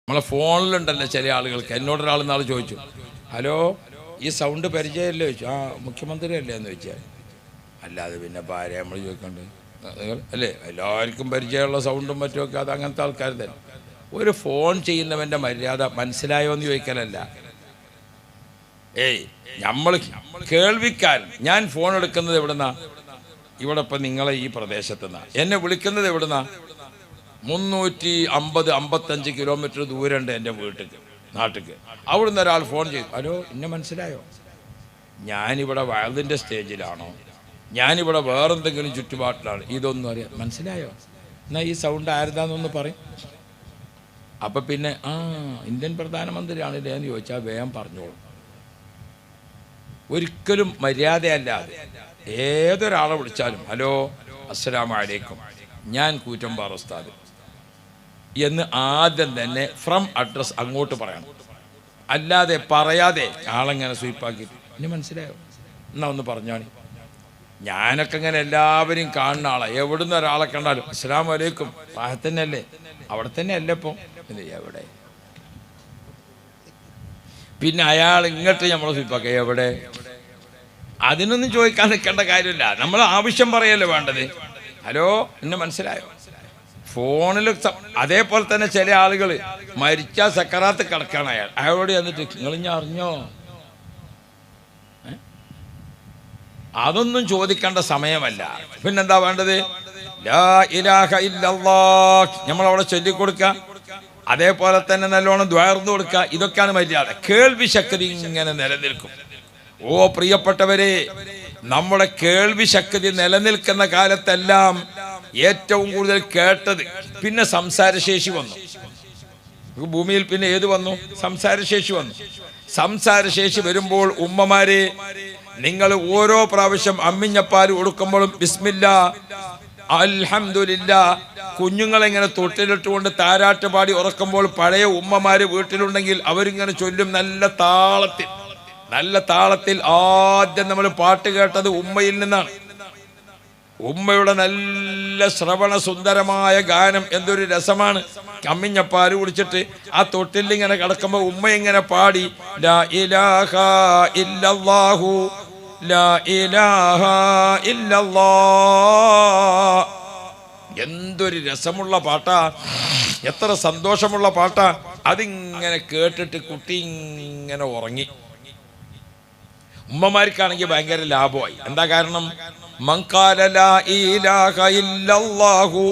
നമ്മളെ ഫോണിലുണ്ടല്ലോ ചില ആളുകൾക്ക്. എന്നോടൊരാൾ നാളെ ചോദിച്ചു, ഹലോ ഈ സൗണ്ട് പരിചയമല്ലേ ചോദിച്ചു. ആ മുഖ്യമന്ത്രി അല്ലേ എന്ന് ചോദിച്ചാൽ, അല്ലാതെ പിന്നെ ഇപ്പോൾ ആരെയും നമ്മൾ ചോദിക്കണ്ടേ അല്ലേ? എല്ലാവർക്കും പരിചയമുള്ള സൗണ്ടും മറ്റുമൊക്കെ അത് അങ്ങനത്തെ ആൾക്കാർ തന്നെ. ഒരു ഫോൺ ചെയ്യുന്നവൻ്റെ മര്യാദ മനസ്സിലായോ എന്ന് ചോദിക്കലല്ല. നമ്മൾ കേൾവിക്കാരൻ. ഞാൻ ഫോൺ എടുക്കുന്നത് എവിടുന്നാ? ഇവിടെ ഇപ്പം നിങ്ങളെ ഈ പ്രദേശത്തു നിന്നാണ്. എന്നെ വിളിക്കുന്നത് എവിടുന്നാ? 355 കിലോമീറ്റർ ദൂരമുണ്ട് എൻ്റെ നാട്ടിലേക്ക്. അവിടുന്ന് ഒരാൾ ഫോൺ ചെയ്തു, ഹലോ എന്നെ മനസ്സിലായോ? ഞാനിവിടെ വയലിൻ്റെ സ്റ്റേജിലാണോ, ഞാനിവിടെ വേറെന്തെങ്കിലും ചുറ്റുപാട്ടിലാണ്, ഇതൊന്നും അറിയാം. മനസ്സിലായോ? എന്നാൽ ഈ സൗണ്ട് ആരുതാന്നൊന്ന് പറയും. അപ്പം പിന്നെ ഇന്ത്യൻ പ്രധാനമന്ത്രിയാണില്ലേ എന്ന് ചോദിച്ചാൽ വേഗം പറഞ്ഞോളൂ. ഒരിക്കലും മര്യാദയല്ലാതെ ഏതൊരാളെ വിളിച്ചാലും ഹലോ അസ്സലാമു അലൈക്കും, ഞാൻ കൂറ്റമ്പാറ ഉസ്താദ് എന്ന് ആദ്യം തന്നെ ഫ്രം അഡ്രസ് അങ്ങോട്ട് പറയണം. അല്ലാതെ പറയാതെ ആളെങ്ങനെ സ്വീപ്പാക്കി ഇനി മനസ്സിലായോ എന്നാ ഒന്ന് പറഞ്ഞാണ്. ഞാനൊക്കെ ഇങ്ങനെ എല്ലാവരും കാണുന്ന ആളെ, എവിടുന്ന് ഒരാളെ കണ്ടാലും അസ്സലാമു അലൈക്കും, തന്നെ അല്ലേ, അവിടെ തന്നെ അല്ലേ ഇപ്പം എവിടെ? പിന്നെ അയാൾ ഇങ്ങോട്ട് നമ്മളെ സ്വീപ്പാക്കുക എവിടെ? അതിനൊന്നും ചോദിക്കാൻ നിൽക്കേണ്ട കാര്യമില്ല. നമ്മൾ ആവശ്യം പറയല്ലേ വേണ്ടത്. ഹലോ എന്നെ മനസ്സിലായോ? ഫോണിൽ. അതേപോലെ തന്നെ ചില ആളുകൾ മരിച്ച സക്കറാത്ത് കിടക്കാണ് അയാളോട് എന്നിട്ട് നിങ്ങൾ ഞാൻ അറിഞ്ഞോ? അതൊന്നും ചോദിക്കേണ്ട സമയമല്ല. പിന്നെന്താ വേണ്ടത്? ലാ ഇലാഹ ഇല്ലല്ലാഹ് നമ്മളവിടെ ചൊല്ലിക്കൊടുക്കുക. അതേപോലെ തന്നെ നല്ലോണം ദ്വാർന്നു കൊടുക്കുക. ഇതൊക്കെയാണ് മര്യാദ. കേൾവി ശക്തി ഇങ്ങനെ നിലനിൽക്കും. ഓ പ്രിയപ്പെട്ടവരെ, നമ്മുടെ കേൾവി ശക്തി നിലനിൽക്കുന്ന കാലത്തെല്ലാം ഏറ്റവും കൂടുതൽ കേട്ടത്, പിന്നെ സംസാരശേഷി വന്നു. ഭൂമിയിൽ പിന്നെ ഏത് വന്നു? സംസാരശേഷി വന്നു. സംസാരശേഷി വരുമ്പോൾ ഉമ്മമാരെ, നിങ്ങൾ ഓരോ പ്രാവശ്യം അമ്മിഞ്ഞപ്പാൽ കൊടുക്കുമ്പോഴും ബിസ്മില്ലാ അൽഹംദുലില്ലാ, കുഞ്ഞുങ്ങളെങ്ങനെ തൊട്ടിലിട്ടുകൊണ്ട് താരാട്ട് പാടി ഉറക്കുമ്പോൾ പഴയ ഉമ്മമാര് വീട്ടിലുണ്ടെങ്കിൽ അവരിങ്ങനെ ചൊല്ലും നല്ല താളത്തിൽ. നല്ല താളത്തിൽ. ആദ്യം നമ്മൾ പാട്ട് കേട്ടത് ഉമ്മയിൽ നിന്നാണ്. ഉമ്മയുടെ നല്ല ശ്രവണ സുന്ദരമായ ഗാനം എന്തൊരു രസമാണ്. കമ്മിഞ്ഞപ്പാല് കുടിച്ചിട്ട് ആ തൊട്ടിൽ ഇങ്ങനെ കിടക്കുമ്പോൾ ഉമ്മ ഇങ്ങനെ പാടി ലാ ഇലാഹ ഇല്ലല്ലാഹു ലാ ഇലാഹ ഇല്ലല്ലാഹ്. എന്തൊരു രസമുള്ള പാട്ടാ, എത്ര സന്തോഷമുള്ള പാട്ടാ. അതിങ്ങനെ കേട്ടിട്ട് കുട്ടി ഇങ്ങനെ ഉറങ്ങി. ഉമ്മമാർക്കാണെങ്കിൽ ഭയങ്കര ലാഭമായി. എന്താ കാരണം? മൻഖാല ലാ ഇലാഹ ഇല്ലല്ലാഹു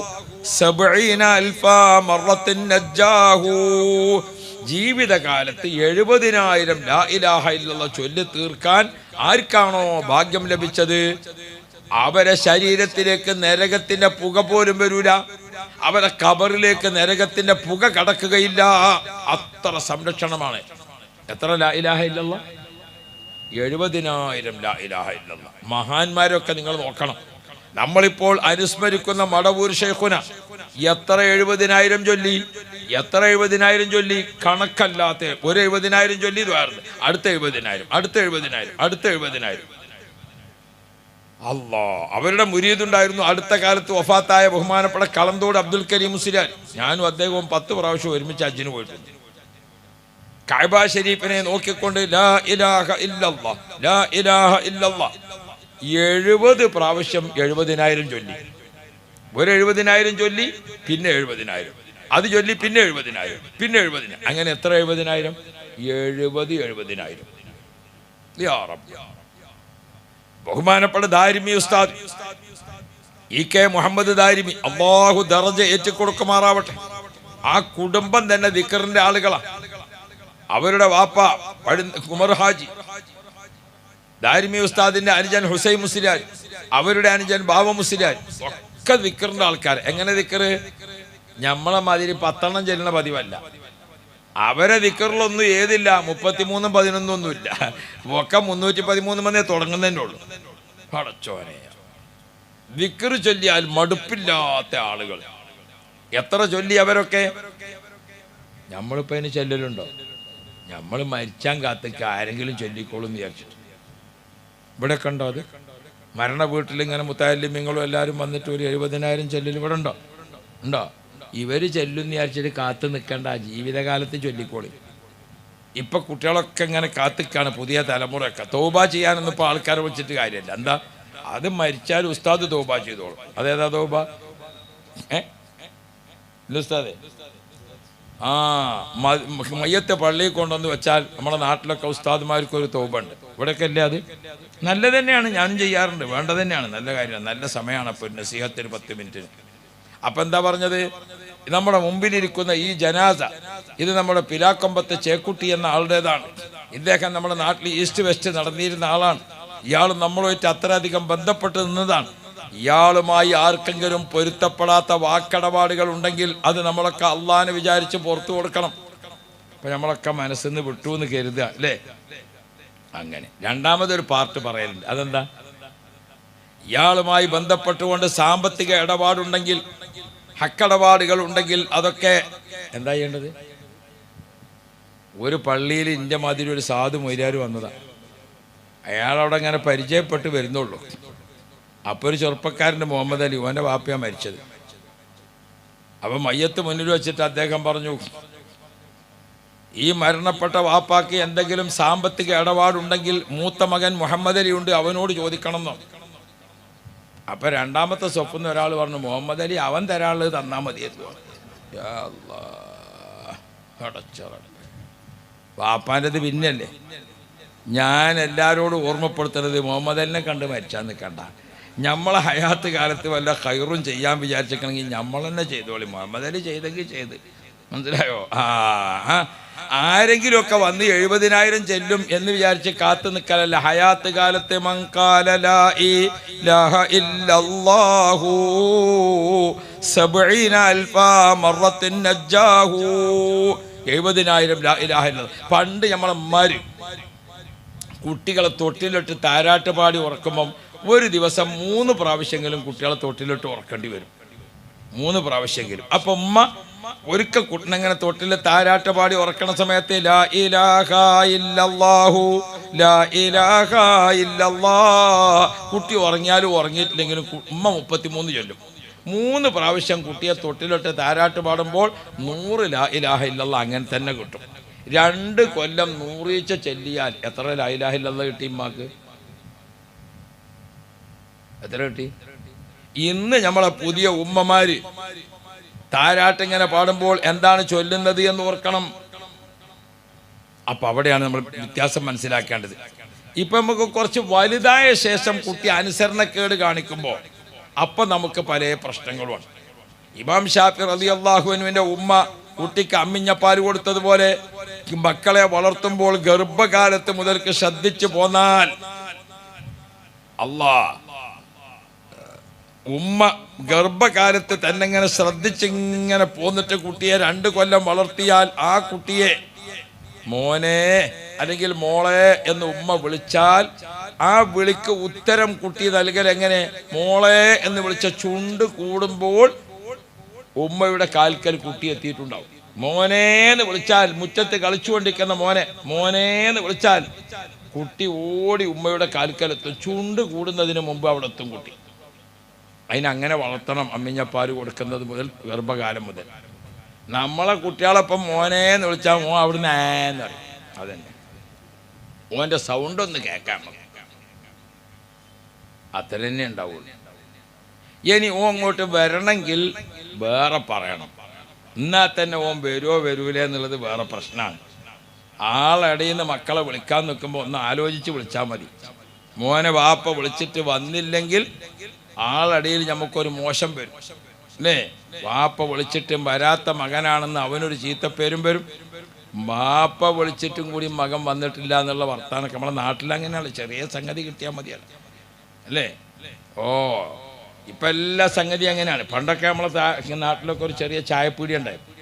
70,000 മറത്തിൻ നജ്ജാഹു. ജീവിതകാലത്ത് 70,000 ലാ ഇലാഹ ഇല്ലല്ലാഹ് ചൊല്ലി തീർക്കാൻ ആർക്കാണോ ഭാഗ്യം ലഭിച്ചത്, അവരെ ശരീരത്തിലേക്ക് നരകത്തിന്റെ പുക പോലും വരൂല. അവരെ ഖബറിലേക്ക് നരകത്തിന്റെ പുക കടക്കുകയില്ല. അത്ര സംരക്ഷണമാണ്. എത്ര ലാ ഇലാഹ ഇല്ലല്ലാഹ്? 70,000 ലാ ഇലാഹ ഇല്ലല്ലാഹ്. മഹാന്മാരൊക്കെ നിങ്ങൾ നോക്കണം. നമ്മളിപ്പോൾ അനുസ്മരിക്കുന്ന മടവൂർ ശൈഖുന എത്ര 70,000 ചൊല്ലി, എത്ര 70,000 ചൊല്ലി, കണക്കല്ലാത്ത. ഒരു 70,000 ചൊല്ലി അടുത്ത 70,000, അടുത്ത 70,000, അടുത്ത 70,000. അല്ലാ, അവരുടെ മുരീദുണ്ടായിരുന്നു. അടുത്ത കാലത്ത് വഫാത്തായ ബഹുമാനപ്പെട്ട കളന്തോട് അബ്ദുൽ കരീം മുസ്ലിയാർ, ഞാനും അദ്ദേഹവും 10 പ്രാവശ്യം ഒരുമിച്ച് ഹജ്ജിന് പോയിട്ടുണ്ട്. കഅബ ശരീഫിനെ നോക്കിക്കൊണ്ട് ലാ ഇലാഹ ഇല്ലല്ലാഹ് ലാ ഇലാഹ ഇല്ലല്ലാഹ് 70 പ്രാവശ്യം 70,000 ചൊല്ലി. ഒരു 70,000 ചൊല്ലി, പിന്നെ 70,000, അത് ചൊല്ലി, പിന്നെ 70,000, പിന്നെ 70,000. അങ്ങനെ എത്ര 70,000? 70,000. യാ റബ്ബ്. ബഹുമാനപ്പെട്ട ദാരിമി ഉസ്താദ് ഇ.കെ. മുഹമ്മദ് ദാരിമി, അല്ലാഹു ദറജ ഏറ്റിക്കൊടുക്കുമാറാവട്ടെ. ആ കുടുംബം തന്നെ ദിക്റിന്റെ ആളുകളാണ്. അവരുടെ വാപ്പ ഉമർ ഹാജി, ദാരിമി ഉസ്താദിന്റെ അനുജൻ ഹുസൈൻ മുസ്ലിയാർ, അവരുടെ അനുജൻ ബാബ മുസ്ലിയാർ, ഒക്കെ ദിക്റിന്റെ ആൾക്കാർ. എങ്ങനെ ദിക്റ്? നമ്മളെ മാതിരി 10 ചെല്ലുന്ന പതിവല്ല. അവരെ ദിക്റിലൊന്നും ഏതില്ല, 33, 11 ഒന്നുമില്ല. ഒക്കെ 313 മണി തുടങ്ങുന്നതിൻ്റെ ഉള്ളു. പടച്ചോനെ, ദിക്റ് ചൊല്ലിയാൽ മടുപ്പില്ലാത്ത ആളുകൾ എത്ര ചൊല്ലി അവരൊക്കെ. നമ്മളിപ്പോ അതിന് ചെല്ലലുണ്ടോ? നമ്മൾ മരിച്ചാൻ കാത്തേക്ക് ആരെങ്കിലും ചൊല്ലിക്കോളും എന്ന് വിചാരിച്ചിട്ട്. ഇവിടെ കണ്ടോ അത്? മരണ വീട്ടിൽ ഇങ്ങനെ മുത്താലിമ്യങ്ങളും എല്ലാവരും വന്നിട്ട് ഒരു 70,000 ചെല്ലൽ ഇവിടെ ഉണ്ടോ? ഇവർ ചെല്ലുന്ന വിചാരിച്ചിട്ട് കാത്തു നിൽക്കേണ്ട, ജീവിതകാലത്ത് ചൊല്ലിക്കോളി. ഇപ്പം കുട്ടികളൊക്കെ ഇങ്ങനെ കാത്തിക്കാണ്, പുതിയ തലമുറയൊക്കെ. തൗബ ചെയ്യാനൊന്നും ഇപ്പോൾ ആൾക്കാരെ വിളിച്ചിട്ട് കാര്യമില്ല. എന്താ, അത് മരിച്ചാൽ ഉസ്താദ് തൗബ ചെയ്തോളും. അതേതാ തൗബ? ഉസ്താദേ, മയ്യത്തെ പള്ളിയിൽ കൊണ്ടുവന്ന് വെച്ചാൽ നമ്മുടെ നാട്ടിലൊക്കെ ഉസ്താദ്മാർക്കൊരു തൗബ ഉണ്ട്. ഇവിടെയൊക്കെ അല്ലേ അത്? നല്ല തന്നെയാണ്, ഞാനും ചെയ്യാറുണ്ട്, വേണ്ട തന്നെയാണ്, നല്ല കാര്യമാണ്, നല്ല സമയമാണ്. അപ്പോൾ നസീഹത്തിന് 10 മിനിറ്റിന്. അപ്പം എന്താ പറഞ്ഞത്, നമ്മുടെ മുമ്പിലിരിക്കുന്ന ഈ ജനാസ, ഇത് നമ്മുടെ പിലാക്കൊമ്പത്തെ ചേക്കുട്ടി എന്ന ആളുടേതാണ്. ഇദ്ദേഹം നമ്മുടെ നാട്ടിൽ ഈസ്റ്റ് വെസ്റ്റ് നടന്നിരുന്ന ആളാണ്. ഇയാൾ നമ്മളുമായിട്ട് അത്രയധികം ബന്ധപ്പെട്ട് നിന്നതാണ്. ഇയാളുമായി ആർക്കെങ്കിലും പൊരുത്തപ്പെടാത്ത വാക്കടപാടുകൾ ഉണ്ടെങ്കിൽ അത് നമ്മളൊക്കെ അള്ളാനെ വിചാരിച്ച് പുറത്തു കൊടുക്കണം. അപ്പം നമ്മളൊക്കെ മനസ്സിൽ നിന്ന് വിട്ടു എന്ന് കരുതുക അല്ലേ? അങ്ങനെ രണ്ടാമതൊരു പാർട്ട് പറയലുണ്ട്. അതെന്താ, ഇയാളുമായി ബന്ധപ്പെട്ടുകൊണ്ട് സാമ്പത്തിക ഇടപാടുണ്ടെങ്കിൽ, ഹക്കടപാടുകൾ ഉണ്ടെങ്കിൽ അതൊക്കെ എന്താ ചെയ്യേണ്ടത്? ഒരു പള്ളിയിൽ ഇൻ്റെ മാതിരി ഒരു സാധു മൊയ്ലാർ വന്നതാണ്. അയാളവിടെ ഇങ്ങനെ പരിചയപ്പെട്ട് വരുന്നുള്ളൂ. അപ്പോൾ ഒരു ചെറുപ്പക്കാരൻ്റെ മുഹമ്മദ് അലി, ഓൻ്റെ വാപ്പയാണ് മരിച്ചത്. അപ്പം മയ്യത്ത് മുന്നിൽ വെച്ചിട്ട് അദ്ദേഹം പറഞ്ഞു, ഈ മരണപ്പെട്ട വാപ്പാക്ക് എന്തെങ്കിലും സാമ്പത്തിക ഇടപാടുണ്ടെങ്കിൽ മൂത്ത മകൻ മുഹമ്മദ് അലി ഉണ്ട്, അവനോട് ചോദിക്കണമെന്നോ. അപ്പം രണ്ടാമത്തെ സ്വപ്നം ഒരാൾ പറഞ്ഞു, മുഹമ്മദ് അലി അവൻ തരാനുള്ളത് തന്നാൽ മതിയായിരുന്നു. വാപ്പാൻ്റെത് പിന്നല്ലേ. ഞാൻ എല്ലാവരോടും ഓർമ്മപ്പെടുത്തുന്നത്, മുഹമ്മദ് അലിനെ കണ്ട് മരിച്ചാൽ നിൽക്കണ്ട. നമ്മളെ ഹയാത്ത് കാലത്ത് വല്ല ഖൈറും ചെയ്യാൻ വിചാരിച്ചിരിക്കണമെങ്കിൽ നമ്മൾ തന്നെ ചെയ്തോളി. മുഹമ്മദ് അലി ചെയ്തെങ്കിൽ ചെയ്ത്, മനസ്സിലായോ? ആരെങ്കിലുമൊക്കെ വന്ന് 70,000 ചെല്ലും എന്ന് വിചാരിച്ച് കാത്തു നിൽക്കലല്ല. ഹയാത്ത് കാലത്ത് 70,000 പണ്ട് നമ്മളമ്മാര് കുട്ടികളെ തൊട്ടിലിട്ട് താരാട്ട് പാടി ഉറക്കുമ്പം ഒരു ദിവസം 3 പ്രാവശ്യമെങ്കിലും കുട്ടികളെ തൊട്ടിലിട്ട് ഉറക്കേണ്ടി വരും. 3 പ്രാവശ്യമെങ്കിലും. അപ്പം ഉമ്മ ഒരിക്കൽ കുട്ടനങ്ങനെ തൊട്ടിൽ താരാട്ട് പാടി ഉറക്കണ സമയത്ത് ലാ ഇലാഹ ഇല്ലല്ലാഹു ലാ ഇലാഹ ഇല്ലല്ലാഹ്, കുട്ടി ഉറങ്ങിയാലും ഉറങ്ങിയിട്ടില്ലെങ്കിലും ഉമ്മ 33 ചൊല്ലും. 3 പ്രാവശ്യം കുട്ടിയെ തൊട്ടിലിട്ട് താരാട്ട് പാടുമ്പോൾ 100 ലാ ഇലാഹ ഇല്ലല്ലാഹ് അങ്ങനെ തന്നെ കിട്ടും. 2 കൊല്ലം 100 ചെല്ലിയാൽ എത്ര ലാ ഇലാഹ ഇല്ലല്ലാഹ് കിട്ടി? ഉമ്മാക്ക് എത്ര കിട്ടി? ഇന്ന് നമ്മളെ പുതിയ ഉമ്മമാര് താരാട്ടിങ്ങനെ പാടുമ്പോൾ എന്താണ് ചൊല്ലുന്നത് എന്ന് ഓർക്കണം. അപ്പം അവിടെയാണ് നമ്മൾ വ്യത്യാസം മനസ്സിലാക്കേണ്ടത്. ഇപ്പം നമുക്ക് കുറച്ച് വലുതായ ശേഷം കുട്ടി അനുസരണക്കേട് കാണിക്കുമ്പോൾ അപ്പം നമുക്ക് പല പ്രശ്നങ്ങളുമാണ്. ഇമാം ഷാഫി റളിയല്ലാഹു അൻഹുവിൻ്റെ ഉമ്മ കുട്ടിക്ക് അമ്മിഞ്ഞപ്പാൽ കൊടുത്തതുപോലെ മക്കളെ വളർത്തുമ്പോൾ ഗർഭകാലത്ത് മുതൽക്ക് ശ്രദ്ധിച്ചു പോന്നാൽ ഉമ്മ ഗർഭകാലത്ത് തന്നെ ഇങ്ങനെ ശ്രദ്ധിച്ചിങ്ങനെ പോന്നിട്ട് കുട്ടിയെ 2 കൊല്ലം വളർത്തിയാൽ ആ കുട്ടിയെ മോനെ അല്ലെങ്കിൽ മോളെ എന്ന് ഉമ്മ വിളിച്ചാൽ ആ വിളിക്ക് ഉത്തരം കുട്ടി നൽകൽ എങ്ങനെ? മോളെ എന്ന് വിളിച്ച ചുണ്ട് കൂടുമ്പോൾ ഉമ്മയുടെ കാൽക്കൽ കുട്ടി എത്തിയിട്ടുണ്ടാവും. മോനേന്ന് വിളിച്ചാൽ മുറ്റത്ത് കളിച്ചുകൊണ്ടിരിക്കുന്ന മോനെ മോനേന്ന് വിളിച്ചാൽ കുട്ടി ഓടി ഉമ്മയുടെ കാൽക്കലെത്തും. ചുണ്ട് കൂടുന്നതിന് മുമ്പ് അവിടെ എത്തും കുട്ടി. അതിനങ്ങനെ വളർത്തണം. അമ്മിഞ്ഞപ്പാൽ കൊടുക്കുന്നത് മുതൽ ഗർഭകാലം മുതൽ. നമ്മളെ കുട്ടികളപ്പം മോനേന്ന് വിളിച്ചാൽ മോൻ അവിടുന്ന് ഏന്ന് പറയും. അതന്നെ, മോൻ്റെ സൗണ്ടൊന്ന് കേൾക്കാൻ അത്ര തന്നെ ഉണ്ടാവുള്ളൂ. ഇനി ഓൻ അങ്ങോട്ട് വരണമെങ്കിൽ വേറെ പറയണം. എന്നാൽ തന്നെ ഓൻ വരുമോ വരൂലേ എന്നുള്ളത് വേറെ പ്രശ്നമാണ്. ആളടയിൽ നിന്ന് മക്കളെ വിളിക്കാൻ നിൽക്കുമ്പോൾ ഒന്ന് ആലോചിച്ച് വിളിച്ചാൽ മതി. മോനെ വാപ്പ വിളിച്ചിട്ട് വന്നില്ലെങ്കിൽ ആളടയിൽ നമുക്കൊരു മോശം വരും അല്ലേ? വാപ്പ വിളിച്ചിട്ടും വരാത്ത മകനാണെന്ന് അവനൊരു ചീത്തപ്പേരും വരും. വാപ്പ വിളിച്ചിട്ടും കൂടി മകൻ വന്നിട്ടില്ല എന്നുള്ള വർത്താനൊക്കെ നമ്മളെ നാട്ടിലങ്ങനെയാണ്. ചെറിയ സംഗതി കിട്ടിയാൽ മതിയല്ലോ അല്ലേ? ഇപ്പം എല്ലാ സംഗതി അങ്ങനെയാണ്. പണ്ടൊക്കെ നമ്മളെ നാട്ടിലൊക്കെ ഒരു ചെറിയ ചായപ്പീടി ഉണ്ടായിരുന്നു.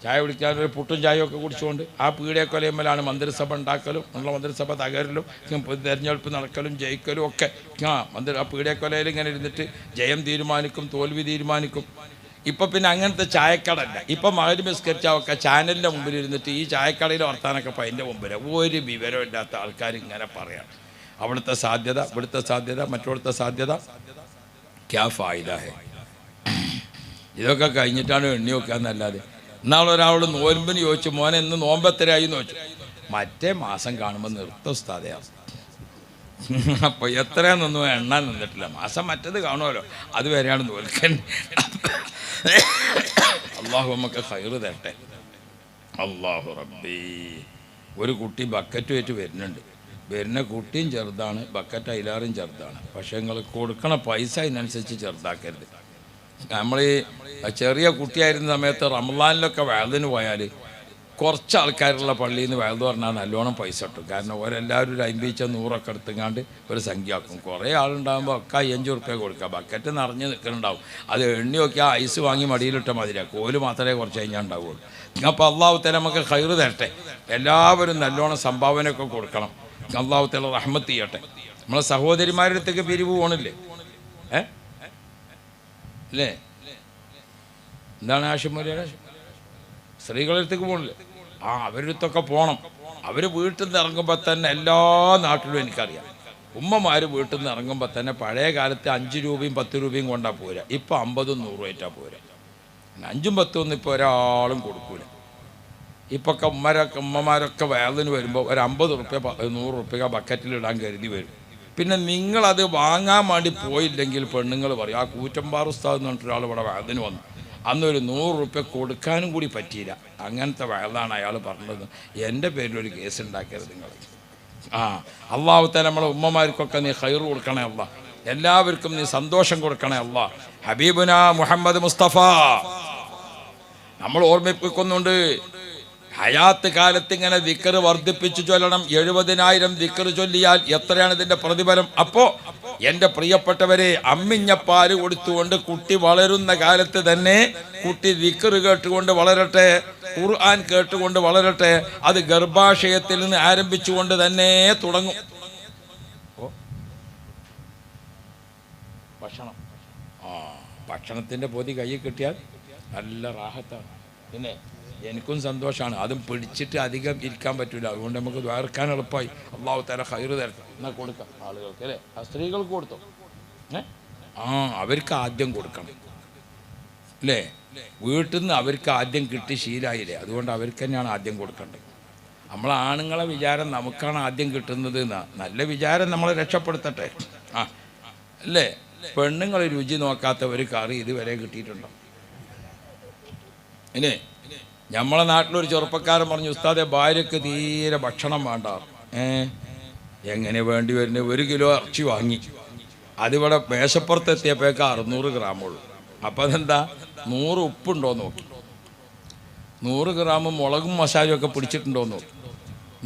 ചായ കുടിക്കാനൊരു പുട്ടും ചായയും ഒക്കെ കുടിച്ചുകൊണ്ട് ആ പീടിയക്കൊലയുമ്മലാണ് മന്ത്രിസഭ ഉണ്ടാക്കലും നമ്മളെ മന്ത്രിസഭ തകരലും തെരഞ്ഞെടുപ്പ് നടക്കലും ജയിക്കലും ഒക്കെ. ആ പീടിയക്കൊലയിൽ ഇങ്ങനെ ഇരുന്നിട്ട് ജയം തീരുമാനിക്കും, തോൽവി തീരുമാനിക്കും. ഇപ്പം പിന്നെ അങ്ങനത്തെ ചായക്കടല്ല. ഇപ്പം മകര് ബിസ്കരിച്ചൊക്കെ ചാനലിൻ്റെ മുമ്പിൽ ഇരുന്നിട്ട് ഈ ചായക്കടയിലെ വർത്താനൊക്കെ അപ്പം അതിൻ്റെ മുമ്പിൽ ഒരു വിവരമില്ലാത്ത ആൾക്കാർ ഇങ്ങനെ പറയാം. അവിടുത്തെ സാധ്യത, ഇവിടുത്തെ സാധ്യത, മറ്റോടത്തെ സാധ്യത. ക്യാ ഫായിദ ഹൈ? ഇതൊക്കെ കഴിഞ്ഞിട്ടാണ് എണ്ണി വെക്കാന്നല്ലാതെ. ഇന്നാളൊരാളോട് നോൽമ്പിന് ചോദിച്ചു, മോനെ ഇന്ന് നോമ്പെത്തരായി എന്ന് ചോദിച്ചു. മറ്റേ മാസം കാണുമ്പോൾ നിർത്തും ഉസ്താദേ. അപ്പോൾ എത്രയാണെന്നൊന്നും എണ്ണാൻ നിന്നിട്ടില്ല. മാസം മറ്റത് കാണുമല്ലോ, അതുവരെയാണ് നോൽക്കാൻ. അള്ളാഹു നമുക്ക് ഖൈറ് തരട്ടെ. അള്ളാഹു റബ്ബി. ഒരു കുട്ടി ബക്കറ്റുമായിട്ട് വരുന്നുണ്ട്. വരുന്ന കുട്ടിയും ചെറുതാണ്, ബക്കറ്റ് അതിലാറും ചെറുതാണ്. പക്ഷേ നിങ്ങൾ കൊടുക്കണ പൈസ അതിനനുസരിച്ച് ചെറുതാക്കരുത്. നമ്മൾ ഈ ചെറിയ കുട്ടിയായിരുന്ന സമയത്ത് റമളാനിലൊക്കെ വയലിന് പോയാൽ കുറച്ച് ആൾക്കാരുള്ള പള്ളിയിൽ നിന്ന് വയൽ പറഞ്ഞാൽ നല്ലോണം പൈസ കിട്ടും. കാരണം ഓരെല്ലാവരും ഒരു 50-100 എടുത്തുങ്ങാണ്ട് ഒരു സംഖ്യ ആക്കും. കുറേ ആളുണ്ടാകുമ്പോൾ ഒക്കെ 5 ഉറുപ്പ്യ കൊടുക്കുക. ബക്കറ്റ് നിറഞ്ഞ് നിൽക്കുന്നുണ്ടാവും. അത് എണ്ണി നോക്കിയാൽ ഐസ് വാങ്ങി മടിയിലിട്ട മതിരാ. കോല് മാത്രമേ കുറച്ച് കഴിഞ്ഞാൽ ഉണ്ടാവുള്ളൂ. അപ്പോൾ അള്ളാഹു തആല നമുക്ക് ഖൈറ് തരട്ടെ. എല്ലാവരും നല്ലോണം സംഭാവനയൊക്കെ കൊടുക്കണം. അള്ളാഹു തആല റഹ്മത്ത് ചെയ്യട്ടെ. നമ്മളെ സഹോദരിമാരുടെ അടുത്തേക്ക് പിരിവ് പോകണില്ലേ? അല്ലേ? എന്താണ് ആശുപത്രിയുടെ സ്ത്രീകളുടെ അടുത്തേക്ക് പോകണില്ലേ? അവരുടെ അടുത്തൊക്കെ പോകണം. അവർ വീട്ടിൽ നിന്ന് ഇറങ്ങുമ്പോൾ തന്നെ എല്ലാ നാട്ടിലും എനിക്കറിയാം, ഉമ്മമാർ വീട്ടിൽ നിന്ന് ഇറങ്ങുമ്പോൾ തന്നെ പഴയ കാലത്ത് 5 രൂപയും 10 രൂപയും കൊണ്ടാൽ പോരാ. ഇപ്പോൾ 50-100 ആയിട്ടാണ് പോരാ. 5-10 ഇപ്പോൾ ഒരാളും കൊടുക്കൂല. ഇപ്പോൾ ഒക്കെ ഉമ്മമാരൊക്കെ വയലിന് വരുമ്പോൾ ഒരു 50 ഉറുപ്പ്യ 100 ഉറുപ്പ്യ ബക്കറ്റിലിടാൻ കരുതി വരും. പിന്നെ നിങ്ങളത് വാങ്ങാൻ വേണ്ടി പോയില്ലെങ്കിൽ പെണ്ണുങ്ങൾ പറയും, ആ കൂറ്റമ്പാറ ഉസ്താദ് എന്ന് പറഞ്ഞിട്ടൊരാൾ ഇവിടെ വയലിന് വന്നു, അന്നൊരു 100 ഉറുപ്പ്യ കൊടുക്കാനും കൂടി പറ്റിയില്ല. അങ്ങനത്തെ വയലാണ് അയാൾ പറഞ്ഞത്. എൻ്റെ പേരിലൊരു കേസ് ഉണ്ടാക്കരുത് നിങ്ങൾ. അള്ളാഹു തആല നമ്മളെ ഉമ്മമാർക്കൊക്കെ നീ ഖൈർ കൊടുക്കണേ അല്ലാ. എല്ലാവർക്കും നീ സന്തോഷം കൊടുക്കണേ അല്ലാ. ഹബീബുന മുഹമ്മദ് മുസ്തഫ നമ്മൾ ഓർമ്മിപ്പിക്കുന്നുണ്ട്, ഹയാത്ത് കാലത്ത് ഇങ്ങനെ ദിക്ർ വർദ്ധിപ്പിച്ചു ചൊല്ലണം. 70,000 ദിക്ർ ചൊല്ലിയാൽ എത്രയാണ് ഇതിൻ്റെ പ്രതിഫലം? അപ്പോൾ എൻ്റെ പ്രിയപ്പെട്ടവരെ, അമ്മിഞ്ഞപ്പാല് കൊടുത്തുകൊണ്ട് കുട്ടി വളരുന്ന കാലത്ത് തന്നെ കുട്ടി ദിക്ർ കേട്ടുകൊണ്ട് വളരട്ടെ, ഖുർആൻ കേട്ടുകൊണ്ട് വളരട്ടെ. അത് ഗർഭാശയത്തിൽ നിന്ന് ആരംഭിച്ചുകൊണ്ട് തന്നെ തുടങ്ങും. ഭക്ഷണം, ഭക്ഷണത്തിൻ്റെ പൊതി കയ്യിൽ കിട്ടിയാൽ നല്ല റാഹത്താണ്. പിന്നെ എനിക്കും സന്തോഷമാണ്. അതും പിടിച്ചിട്ട് അധികം ഇരിക്കാൻ പറ്റില്ല. അതുകൊണ്ട് നമുക്ക് ദ്വാരക്കാൻ എളുപ്പമായി. അള്ളാഹു തആല ഖൈറ് തരട്ടെ. എന്നാൽ കൊടുക്കാം ആളുകൾക്ക്, അല്ലേ? ആ സ്ത്രീകൾക്ക് കൊടുത്തോ? അവർക്ക് ആദ്യം കൊടുക്കണം, അല്ലേ? വീട്ടിൽ നിന്ന് അവർക്ക് ആദ്യം കിട്ടി ശീലമായില്ലേ, അതുകൊണ്ട് അവർക്ക് തന്നെയാണ് ആദ്യം കൊടുക്കേണ്ടത്. നമ്മളെ ആണുങ്ങളെ വിചാരം നമുക്കാണ് ആദ്യം കിട്ടുന്നത് എന്നാ. നല്ല വിചാരം നമ്മളെ രക്ഷപ്പെടുത്തട്ടെ. അല്ലേ? പെണ്ണുങ്ങൾ രുചി നോക്കാത്ത ഒരു കറി ഇതുവരെ കിട്ടിയിട്ടുണ്ടോ? ഇനി നമ്മളെ നാട്ടിലൊരു ചെറുപ്പക്കാരൻ പറഞ്ഞു, ഉസ്താദെ ഭാര്യയ്ക്ക് തീരെ ഭക്ഷണം വേണ്ട. എങ്ങനെ വേണ്ടി വരുന്നത്? 1 കിലോ ഇറച്ചി വാങ്ങി, അതിവിടെ മേശപ്പുറത്തെത്തിയപ്പോഴേക്ക് 600 ഗ്രാമുള്ളൂ. അപ്പം അതെന്താ, 100 ഉപ്പുണ്ടോ നോക്കി, 100 ഗ്രാം മുളകും മസാലയും ഒക്കെ പിടിച്ചിട്ടുണ്ടോ നോക്കി,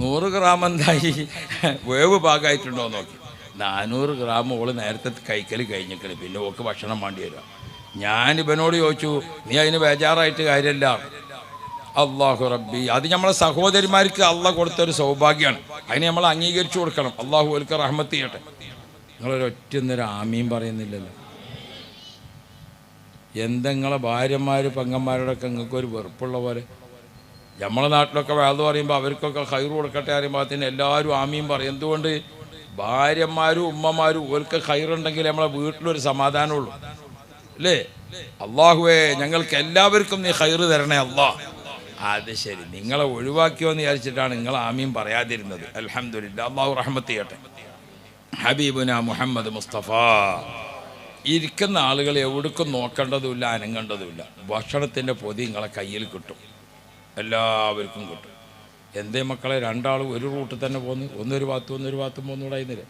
100 ഗ്രാം എന്തായി വേവ് ഭാഗമായിട്ടുണ്ടോ നോക്കി. 400 ഗ്രാം ഓള് നേരത്തെ കഴിക്കൽ കഴിഞ്ഞിക്കണ്. പിന്നെ ഓക്ക് ഭക്ഷണം വേണ്ടി വരിക. ഞാൻ ഇവനോട് ചോദിച്ചു, നീ അതിന് ബേജാറായിട്ട് കാര്യമല്ല. അള്ളാഹു റബ്ബി, അത് നമ്മളെ സഹോദരിമാർക്ക് അള്ളാഹ് കൊടുത്തൊരു സൗഭാഗ്യമാണ്. അതിനെ നമ്മൾ അംഗീകരിച്ചു കൊടുക്കണം. അള്ളാഹു ഓൽക്ക് റഹ്മത്ത് ചെയ്യട്ടെ. നിങ്ങളൊരൊറ്റൊന്നൊരു ആമീൻ പറയുന്നില്ലല്ലോ. എന്തെങ്ങളെ ഭാര്യമാർ പെങ്ങന്മാരോടൊക്കെ നിങ്ങൾക്കൊരു വെറുപ്പുള്ള പോലെ. നമ്മളെ നാട്ടിലൊക്കെ വേദ പറയുമ്പോൾ അവർക്കൊക്കെ ഖൈർ കൊടുക്കട്ടെ അറിയുമ്പോൾ എല്ലാവരും ആമീൻ പറയും. എന്തുകൊണ്ട്? ഭാര്യമാരും ഉമ്മമാരും ഓൽക്ക് ഖൈറുണ്ടെങ്കിൽ നമ്മളെ വീട്ടിലൊരു സമാധാനമുള്ളൂ, അല്ലേ? അള്ളാഹുവേ, ഞങ്ങൾക്ക് എല്ലാവർക്കും നീ ഖൈറ് തരണേ അല്ലാ. അത് ശരി, നിങ്ങളെ ഒഴിവാക്കിയോ എന്ന് വിചാരിച്ചിട്ടാണ് നിങ്ങൾ ആമീൻ പറയാതിരുന്നത്. അൽഹംദുലില്ലാ, അള്ളാഹു റഹ്മത്ത് ചെയ്യട്ടെ. ഹബീബുന മുഹമ്മദ് മുസ്തഫ. ഇരിക്കുന്ന ആളുകൾ എവിടേക്കും നോക്കേണ്ടതുമില്ല, അനങ്ങേണ്ടതുമില്ല. ഭക്ഷണത്തിൻ്റെ പൊതി നിങ്ങളെ കയ്യിൽ കിട്ടും, എല്ലാവർക്കും കിട്ടും. എന്തേ മക്കളെ, 2 ആൾ ഒരു റൂട്ടിൽ തന്നെ പോകുന്നു, ഒന്നൊരു ഭാഗത്തും പോകുന്നൂടായിരുന്നില്ലേ?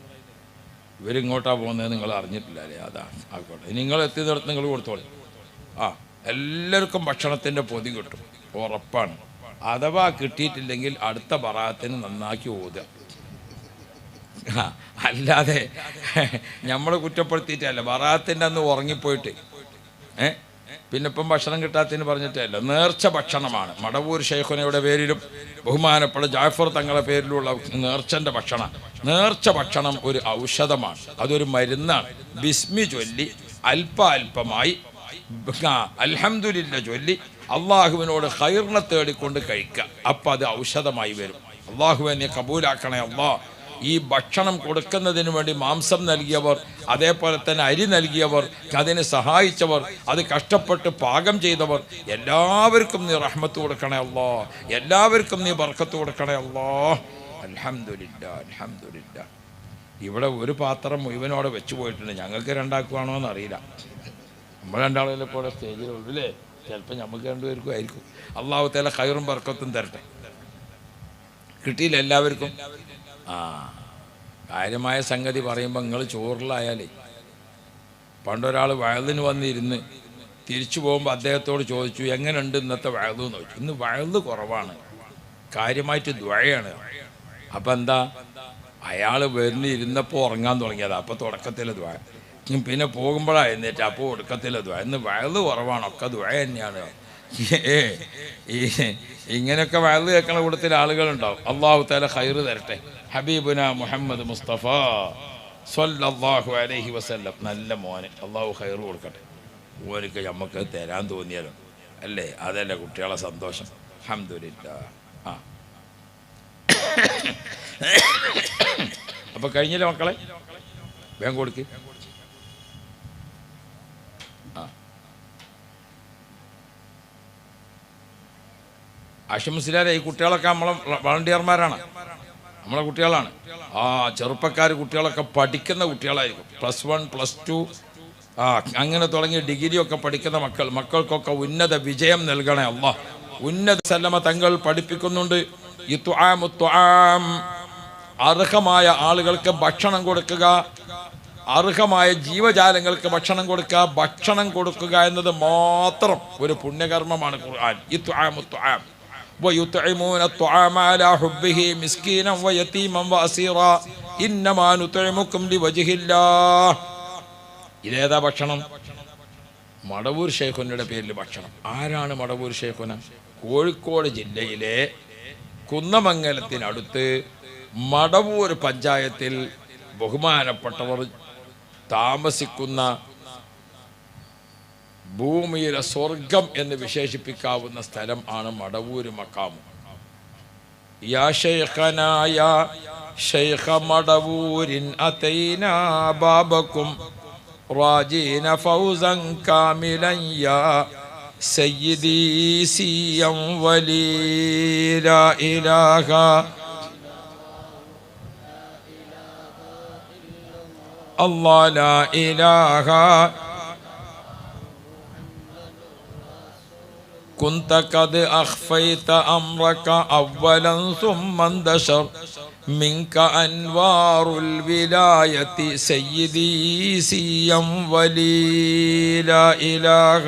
ഇവരിങ്ങോട്ടാണ് പോകുന്നത് നിങ്ങൾ അറിഞ്ഞിട്ടില്ല, അല്ലേ? അതാണ്. ആയിക്കോട്ടെ, നിങ്ങൾ എത്തിയിടത്ത് നിങ്ങൾ കൊടുത്തോളി. എല്ലാവർക്കും ഭക്ഷണത്തിൻ്റെ പൊതി കിട്ടും, ഉറപ്പാണ്. അഥവാ കിട്ടിയിട്ടില്ലെങ്കിൽ അടുത്ത ബറാത്തിന് നന്നാക്കി ഓതുക. അല്ലാതെ നമ്മൾ കുറ്റപ്പെടുത്തിയിട്ടല്ല. ബറാത്തിൻ്റെ അന്ന് ഉറങ്ങിപ്പോയിട്ട് പിന്നെ ഇപ്പം ഭക്ഷണം കിട്ടാത്തതിന് പറഞ്ഞിട്ടല്ല, നേർച്ച ഭക്ഷണമാണ്. മടവൂർ ശൈഖുനയുടെ പേരിലും ബഹുമാനപ്പെട്ട ജാഫർ തങ്ങളുടെ പേരിലുള്ള നേർച്ചൻ്റെ ഭക്ഷണം. നേർച്ച ഭക്ഷണം ഒരു ഔഷധമാണ്, അതൊരു മരുന്നാണ്. ബിസ്മി ചൊല്ലി അല്പമായി അൽഹംദുലില്ലാ ചൊല്ലി അള്ളാഹുവിനോട് ഖൈറിനെ തേടിക്കൊണ്ട് കഴിക്കുക. അപ്പം അത് ഔഷധമായി വരും. അള്ളാഹുവെ നീ കബൂലാക്കണേ അല്ലാ. ഈ ഭക്ഷണം കൊടുക്കുന്നതിന് വേണ്ടി മാംസം നൽകിയവർ, അതേപോലെ തന്നെ അരി നൽകിയവർ, അതിന് സഹായിച്ചവർ, അത് കഷ്ടപ്പെട്ട് പാകം ചെയ്തവർ, എല്ലാവർക്കും നീ റഹ്മത്ത് കൊടുക്കണേ അല്ലാ, എല്ലാവർക്കും നീ ബർക്കത്ത് കൊടുക്കണേ അല്ലാ. അൽഹംദുലില്ലാ അൽഹംദുലില്ലാ. ഇവിടെ ഒരു പാത്രം മുഴുവനോടെ വെച്ച് പോയിട്ടുണ്ട്. ഞങ്ങൾക്ക് രണ്ടാക്കുവാണോ എന്നറിയില്ല. നമ്മൾ രണ്ടാളെല്ലാം ഇപ്പോൾ സ്റ്റേജിലുള്ളൂ അല്ലേ? ചിലപ്പോൾ നമുക്ക് രണ്ടുപേർക്കും ആയിരിക്കും. അള്ളാഹു തആല ഖൈറും ബർക്കത്തും തരട്ടെ. കിട്ടിയില്ല എല്ലാവർക്കും? കാര്യമായ സംഗതി പറയുമ്പോൾ നിങ്ങൾ ചോറിലായാലേ, പണ്ടൊരാൾ വയലിന് വന്നിരുന്ന് തിരിച്ചു പോകുമ്പോൾ അദ്ദേഹത്തോട് ചോദിച്ചു, എങ്ങനെയുണ്ട് ഇന്നത്തെ വയലെന്ന് ചോദിച്ചു. ഇന്ന് വയല് കുറവാണ്, കാര്യമായിട്ട് ദുആയാണ്. അപ്പം എന്താ, അയാൾ വരുന്നിരുന്നപ്പോൾ ഉറങ്ങാൻ തുടങ്ങിയതാണ്. അപ്പോൾ തുടക്കത്തിലെ ദുആ, പിന്നെ പോകുമ്പോഴാണ് എന്നിട്ട് അപ്പോൾ ഒടുക്കത്തിലെ ദുആ. ഇന്ന് വയല് കുറവാണ്, ഒക്കെ ദുആ തന്നെയാണ്. ഇങ്ങനെയൊക്കെ വയല് കേൾക്കുന്ന കൂട്ടത്തിൽ ആളുകളുണ്ടാവും. അല്ലാഹു തആല ഖൈറ് തരട്ടെ. ഹബീബുന മുഹമ്മദ് മുസ്തഫ സ്വല്ലല്ലാഹു അലൈഹി വസല്ലം. നല്ല മോനെ, അള്ളാഹു ഖൈറ് കൊടുക്കട്ടെ. ഓനക്ക് നമുക്ക് തരാൻ തോന്നിയാലോ അല്ലേ? അതല്ലേ കുട്ടികളെ സന്തോഷം. അൽഹംദുലില്ലാ. അപ്പൊ കഴിഞ്ഞില്ല മക്കളെ, വേഗം കൊടുക്ക്. ആശംസിലാരെ ഈ കുട്ടികളൊക്കെ നമ്മളെ വളണ്ടിയർമാരാണ്, നമ്മളെ കുട്ടികളാണ്. ചെറുപ്പക്കാർ കുട്ടികളൊക്കെ പഠിക്കുന്ന കുട്ടികളായിരിക്കും. +1 +2 അങ്ങനെ തുടങ്ങി ഡിഗ്രിയൊക്കെ പഠിക്കുന്ന മക്കൾക്കൊക്കെ ഉന്നത വിജയം നൽകണേ അല്ലാഹ്. ഉന്നത സല്ലമ തങ്ങൾ പഠിപ്പിക്കുന്നുണ്ട്, അർഹമായ ആളുകൾക്ക് ഭക്ഷണം കൊടുക്കുക, അർഹമായ ജീവജാലങ്ങൾക്ക് ഭക്ഷണം കൊടുക്കുക. ഭക്ഷണം കൊടുക്കുക എന്നത് മാത്രം ഒരു പുണ്യകർമ്മമാണ് ഖുർആൻ. وَيُطْعِمُونَ الطَّعَامَ عَلَى حُبِّهِ مِسْكِينًا وَيَتِيمًا وَأَسِيرًا إِنَّمَا نُطْعِمُكُمْ لِوَجْهِ اللَّهِ. ഇതേതാ ഭക്ഷണം? മടവൂർ ശൈഖുനയുടെ പേരിൽ ഭക്ഷണം. ആരാണ് മടവൂർ ശൈഖുന? കോഴിക്കോട് ജില്ലയിലെ കുന്നമംഗലത്തിനടുത്ത് മടവൂർ പഞ്ചായത്തിൽ ബഹുമാനപ്പെട്ടവർ താമസിക്കുന്ന ഭൂമിയിലെ സ്വർഗം എന്ന് വിശേഷിപ്പിക്കാവുന്ന സ്ഥലം ആണ് മടവൂര് മക്കാം. യാ ശൈഖനാ യാ ശൈഖ മടവൂരിൻ അതൈനാ ബാബകും റാജീന ഫൗസൻ കാമിലൻ യാ സയ്യിദി സിയം വലി ലാ ഇലാഹ അല്ലാഹ് ലാ ഇലാഹ كنت قد أخفيت أمرك أولا ثم انتشر منك أنوار الولاية سيدي سيا ولي لا إله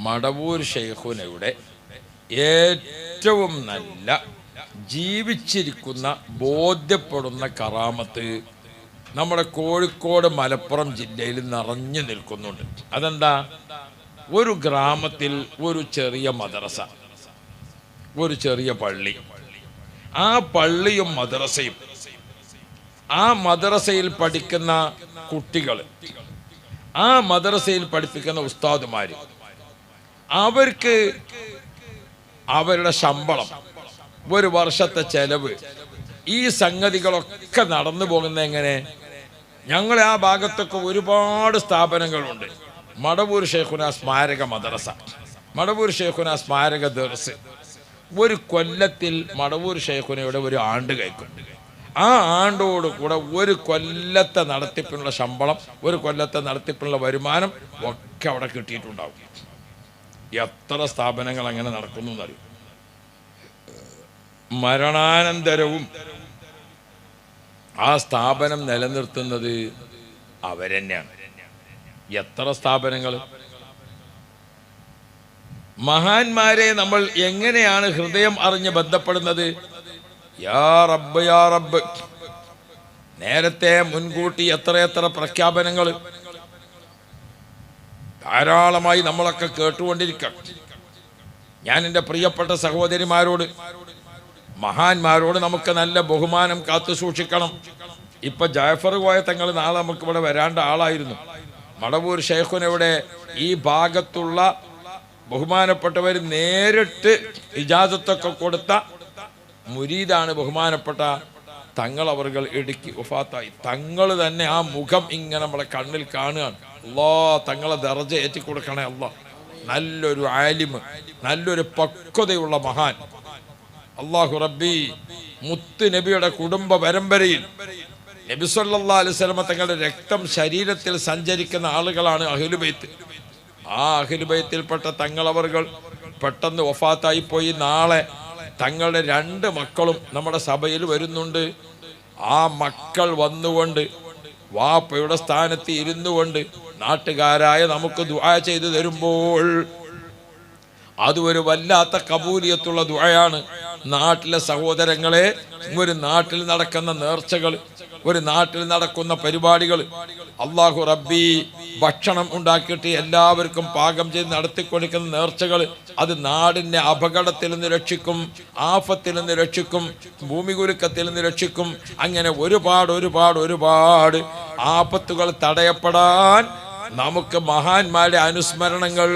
മടവൂർ ശൈഖുനയുടെ ഏറ്റവും നല്ല ജീവിച്ചിരിക്കുന്ന ബോധ്യപ്പെടുന്ന കറാമത്ത് നമ്മുടെ കോഴിക്കോട് മലപ്പുറം ജില്ലയിൽ നിറഞ്ഞു നിൽക്കുന്നുണ്ട്. അതെന്താ? ഒരു ഗ്രാമത്തിൽ ഒരു ചെറിയ മദ്രസ, ഒരു ചെറിയ പള്ളി, ആ പള്ളിയും മദ്രസയും, ആ മദ്രസയിൽ പഠിക്കുന്ന കുട്ടികൾ, ആ മദ്രസയിൽ പഠിപ്പിക്കുന്ന ഉസ്താദുമാര്, അവർക്ക് അവരുടെ ശമ്പളം, ഒരു വർഷത്തെ ചെലവ്, ഈ സംഗതികളൊക്കെ നടന്നു പോകുന്ന എങ്ങനെ? ഞങ്ങളെ ആ ഭാഗത്തൊക്കെ ഒരുപാട് സ്ഥാപനങ്ങളുണ്ട്. മടവൂർ ശൈഖുന സ്മാരക മദ്രസ, മടവൂർ ശൈഖുന സ്മാരക ദർസ്. ഒരു കൊല്ലത്തിൽ മടവൂർ ശൈഖുനയുടെ ഒരു ആണ്ട് കഴിക്കും. ആ ആണ്ടോട് കൂടെ ഒരു കൊല്ലത്തെ നടത്തിപ്പിനുള്ള ശമ്പളം, ഒരു കൊല്ലത്തെ നടത്തിപ്പിനുള്ള വരുമാനം ഒക്കെ അവിടെ കിട്ടിയിട്ടുണ്ടാവും. എത്ര സ്ഥാപനങ്ങൾ അങ്ങനെ നടക്കുന്നു എന്നറിയും. മരണാനന്തരവും ആ സ്ഥാപനം നിലനിർത്തുന്നത് അവരെന്നെയാണ്. എത്ര സ്ഥാപനങ്ങൾ! മഹാന്മാരെ നമ്മൾ എങ്ങനെയാണ് ഹൃദയം അറിഞ്ഞ് ബന്ധപ്പെടുന്നത്? യാ റബ്ബ് യാ റബ്ബ്. നേരത്തെ മുൻകൂട്ടി എത്രയെത്ര പ്രഖ്യാപനങ്ങൾ ധാരാളമായി നമ്മളൊക്കെ കേട്ടുകൊണ്ടിരിക്കണം. ഞാൻ എൻ്റെ പ്രിയപ്പെട്ട സഹോദരിമാരോട്, മഹാന്മാരോട് നമുക്ക് നല്ല ബഹുമാനം കാത്തു സൂക്ഷിക്കണം. ഇപ്പൊ ജാഫർ കോയ തങ്ങൾ നാളെ നമുക്ക് ഇവിടെ വരാണ്ട ആളായിരുന്നു. മടവൂർ ശൈഖുനയുടെ ഈ ഭാഗത്തുള്ള ബഹുമാനപ്പെട്ടവർ നേരിട്ട് ഇജാസത്തൊക്കെ കൊടുത്ത മുരീദാണ് ബഹുമാനപ്പെട്ട തങ്ങൾ അവർകൾ ഇടുക്കി വഫാത്തായി. തങ്ങൾ തന്നെ ആ മുഖം ഇങ്ങനെ നമ്മളെ കണ്ണിൽ കാണുകയാണ്. അല്ലാ, തങ്ങളെ ദർജ ഏറ്റിക്കൊടുക്കണേ അല്ലാ. നല്ലൊരു ആലിമ്, നല്ലൊരു പക്വതയുള്ള മഹാൻ. അല്ലാഹു റബ്ബി, മുത്ത് നബിയുടെ കുടുംബ പരമ്പരയിൽ നബി സല്ലല്ലാഹു അലൈഹി വസല്ലം തങ്ങളുടെ രക്തം ശരീരത്തിൽ സഞ്ചരിക്കുന്ന ആളുകളാണ് അഹ്ലുബൈത്ത്. ആ അഹ്ലുബൈത്തിൽപ്പെട്ട തങ്ങളവറുകൾ പെട്ടെന്ന് വഫാത്തായി പോയി. നാളെ തങ്ങളുടെ 2 മക്കളും നമ്മുടെ സഭയിൽ വരുന്നുണ്ട്. ആ മക്കൾ വന്നുകൊണ്ട് വാപ്പയുടെ സ്ഥാനത്ത് ഇരുന്നു കൊണ്ട് നാട്ടുകാരായ നമുക്ക് ദുആ ചെയ്തു തരുമ്പോൾ അത് ഒരു വല്ലാത്ത കബൂലിയത്തുള്ള ദുആയാണ്. നാട്ടിലെ സഹോദരങ്ങളെ, ഒരു നാട്ടിൽ നടക്കുന്ന നേർച്ചകൾ, ഒരു നാട്ടിൽ നടക്കുന്ന പരിപാടികൾ, അല്ലാഹു റബ്ബി ഭക്ഷണം ഉണ്ടാക്കിയിട്ട് എല്ലാവർക്കും പാകം ചെയ്ത് നടത്തിക്കൊടുക്കുന്ന നേർച്ചകൾ, അത് നാടിനെ അപകടത്തിൽ നിന്ന് രക്ഷിക്കും, ആഫത്തിൽ നിന്ന് രക്ഷിക്കും, ഭൂമികുലുക്കത്തിൽ നിന്ന് രക്ഷിക്കും. അങ്ങനെ ഒരുപാട് ആപത്തുകൾ തടയപ്പെടാൻ നമുക്ക് മഹാന്മാരുടെ അനുസ്മരണങ്ങൾ